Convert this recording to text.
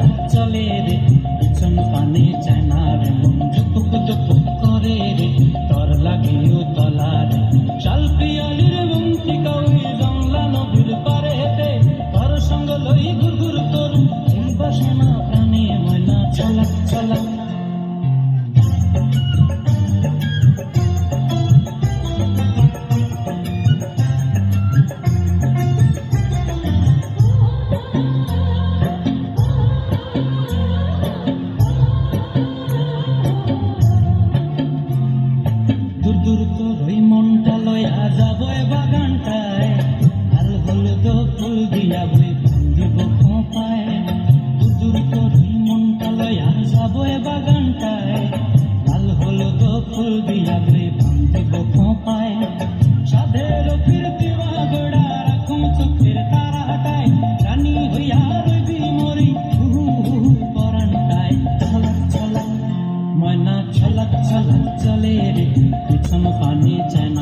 ছলাক চলে রে পিছন পানে চায় না রে মন জুপুক জুপুক করে রে তর লাগে তলা রে শাল পিয়ালির বন্তিকা ওই জংলা নদীর পারে হেতে তর সঙ্গ লই ঘুরঘুর তোর বসে না প্রাণে ময়না ছলাক ছলাক দূর তোর ওই মনটা লয়া যাব বাগানটায় লাল হলুদ ফুল দিয়া বই বান্ধিব খোঁপায় দূর তোর ওই মনটা লয়া যাব বাগানটায় লাল হলুদ ফুল দিয়া বই বান্ধিব খোঁপায় সাধের ফিরতি বাগড়া রাখুন চোখের তারাটায় রানী হইয়া রইবি মরি হু হু পরানটায় ছলাক ছলাক ময়না ছলাক ছলাক চলে রে পিছন পানে চায় না